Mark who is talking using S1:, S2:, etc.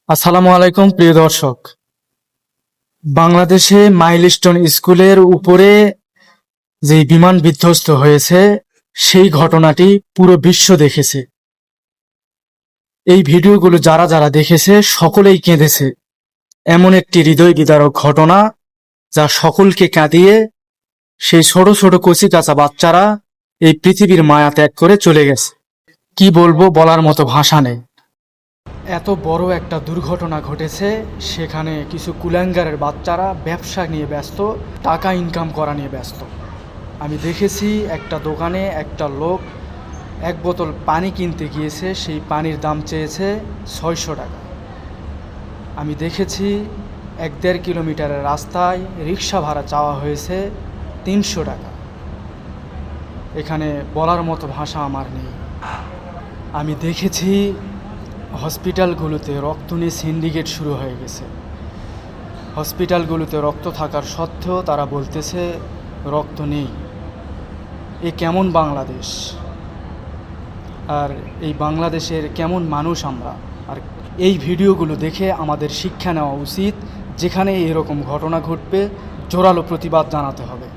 S1: আসসালামু আলাইকুম প্রিয় দর্শক। বাংলাদেশে মাইলস্টোন স্কুলের উপরে যে বিমান বিধ্বস্ত হয়েছে সেই ঘটনাটি পুরো বিশ্ব দেখেছে। এই ভিডিওগুলো যারা যারা দেখেছে সকলেই কেঁদেছে। এমন একটি হৃদয় বিদারক ঘটনা যা সকলকে কাঁদিয়ে সেই ছোট ছোট কচি কাঁচা বাচ্চারা এই পৃথিবীর মায়া ত্যাগ করে চলে গেছে। কি বলবো, বলার মতো ভাষা নেই। এত বড় একটা দুর্ঘটনা ঘটেছে, সেখানে কিছু কুলাঙ্গারের বাচ্চারা ব্যবসা নিয়ে ব্যস্ত, টাকা ইনকাম করা নিয়ে ব্যস্ত। আমি দেখেছি একটা দোকানে একটা লোক এক বোতল পানি কিনতে গিয়েছে, সেই পানির দাম চেয়েছে 600 টাকা। আমি দেখেছি 1-1.5 কিলোমিটারের রাস্তায় রিক্সা ভাড়া চাওয়া হয়েছে 300 টাকা। এখানে বলার মতো ভাষা আমার নেই। আমি দেখেছি হসপিটালগুলোতে রক্ত নিয়ে সিন্ডিকেট শুরু হয়ে গেছে। হসপিটালগুলোতে রক্ত থাকার সত্ত্বেও তারা বলতেছে রক্ত নেই। এ কেমন বাংলাদেশ? আর এই বাংলাদেশের কেমন মানুষ আমরা? আর এই ভিডিওগুলো দেখে আমাদের শিক্ষা নেওয়া উচিত। যেখানে এরকম ঘটনা ঘটবে জোরালো প্রতিবাদ জানাতে হবে।